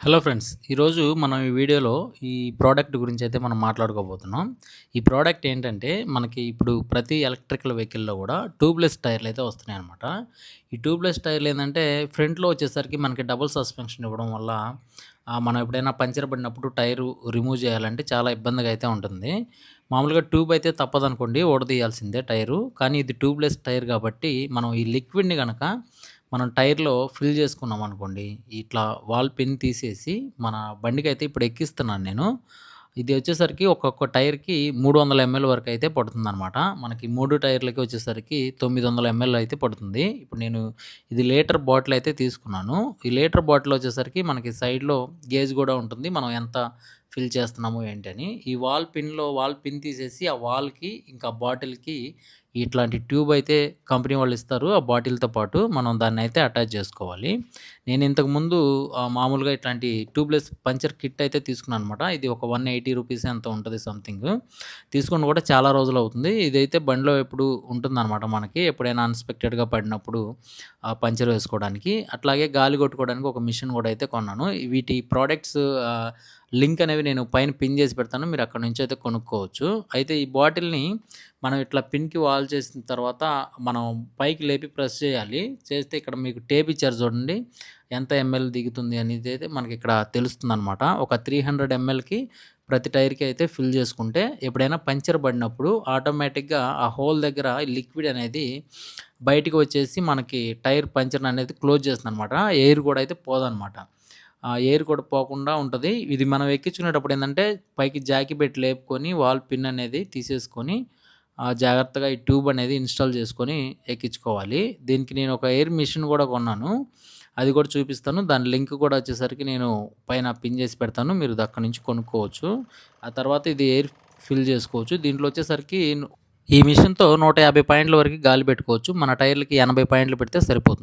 Hello friends, ఈరోజు మనం ఈ వీడియోలో ఈ ప్రోడక్ట్ గురించి అయితే మనం మాట్లాడుకోబోతున్నాం. ఈ ప్రోడక్ట్ ఏంటంటే మనకి ఇప్పుడు ప్రతి ఎలక్ట్రికల్ వెహికల్‌లో కూడా ట్యూబ్‌లెస్ టైర్లు అయితే వస్తున్నాయన్నమాట. ఈ ట్యూబ్‌లెస్ టైర్లు ఏందంటే ఫ్రంట్‌లో వచ్చేసరికి మనకి డబుల్ సస్పెన్షన్ ఇవ్వడం వల్ల మనం ఎప్పుడైనా పంచర్ పడినప్పుడు టైరు రిమూవ్ చేయాలంటే చాలా ఇబ్బందిగా అయితే ఉంటుంది. మామూలుగా ట్యూబ్ అయితే తప్పదనుకోండి, ఊడదీయాల్సిందే టైరు. కానీ ఇది ట్యూబ్‌లెస్ టైర్ కాబట్టి మనం ఈ లిక్విడ్‌ని గనక మనం టైర్‌లో ఫిల్ చేసుకున్నామనుకోండి, ఇట్లా వాల్ పిన్ తీసేసి మన బండికైతే ఇప్పుడు ఎక్కిస్తున్నాను నేను. ఇది వచ్చేసరికి ఒక్కొక్క టైర్‌కి 300 ఎంఎల్ వరకు అయితే పడుతుందనమాట. మనకి 3 టైర్లకి వచ్చేసరికి 900 ఎంఎల్ అయితే పడుతుంది. ఇప్పుడు నేను ఇది లీటర్ బాటిల్ అయితే తీసుకున్నాను. ఈ లీటర్ బాటిల్ వచ్చేసరికి మనకి సైడ్‌లో గేజ్ గూడా ఉంటుంది. మనం ఎంత ఫిల్ చేస్తున్నాము ఏంటని. ఈ వాల్ పిన్ తీసేసి ఆ వాల్‌కి ఇంకా బాటిల్‌కి ఇట్లాంటి ట్యూబ్ అయితే కంపెనీ వాళ్ళు ఇస్తారు. ఆ బాటిల్‌తో పాటు మనం దాన్నయితే అటాచ్ చేసుకోవాలి. నేను ఇంతకుముందు మామూలుగా ఇట్లాంటి ట్యూబ్‌లెస్ పంచర్ కిట్ అయితే తీసుకున్నాననమాట. ఇది ఒక 180 రూపీస్ ఎంతో ఉంటది సంథింగ్. తీసుకొని కూడా చాలా రోజులవుతుంది. ఇదైతే బండిలో ఎప్పుడు ఉంటుందనమాట మనకి. ఎప్పుడైనా అన్‌ఎక్స్‌పెక్టెడ్‌గా పడినప్పుడు పంచర్ వేసుకోవడానికి. అట్లాగే గాలి కొట్టుకోవడానికి ఒక మిషన్ కూడా అయితే కొన్నాను. వీటి ప్రొడక్ట్స్ లింక్ అనేవి నేను పైన పిన్ చేసి పెడతాను. మీరు అక్కడి నుంచి అయితే కొనుక్కోవచ్చు. అయితే ఈ బాటిల్‌ని మనం ఇట్లా పిన్‌కి వాల్ చేసిన తర్వాత మనం పైకి లేపి ప్రెస్ చేయాలి. చేస్తే ఇక్కడ మీకు టేప్ ఇచ్చారు చూడండి. ఎంత ఎంఎల్ దిగుతుంది అనేది అయితే మనకిక్కడ తెలుస్తుందనమాట. ఒక 300 ఎంఎల్‌కి ప్రతి టైర్‌కి అయితే ఫిల్ చేసుకుంటే ఎప్పుడైనా పంక్చర్ పడినప్పుడు ఆటోమేటిక్‌గా ఆ హోల్ దగ్గర లిక్విడ్ అనేది బయటికి వచ్చేసి మనకి టైర్ పంక్చర్ అనేది క్లోజ్ చేస్తుందనమాట. ఎయిర్ కూడా అయితే పోదనమాట. ఎయిర్ కూడా పోకుండా ఉంటది. ఇది మనం ఎక్కించుకునేటప్పుడు ఏందంటే పైకి జాకీ పెట్టి లేపుకొని వాల్ పిన్ అనేది తీసేసుకొని జాగ్రత్తగా ఈ ట్యూబ్ అనేది ఇన్‌స్టాల్ చేసుకొని ఎక్కించుకోవాలి. దీనికి నేను ఒక ఎయిర్ మిషన్ కూడా కొన్నాను. అది కూడా చూపిస్తాను. దాని లింక్ కూడా వచ్చేసరికి నేను పైన పిన్ చేసి పెడతాను. మీరు అక్కడి నుంచి కొనుక్కోవచ్చు. ఆ తర్వాత ఇది ఎయిర్ ఫిల్ చేసుకోవచ్చు. దీంట్లో వచ్చేసరికి ఈ మిషన్‌తో 150 పాయింట్ల వరకు గాలి పెట్టుకోవచ్చు. మన టైర్‌లకి 80 పాయింట్లు పెడితే సరిపోతుంది.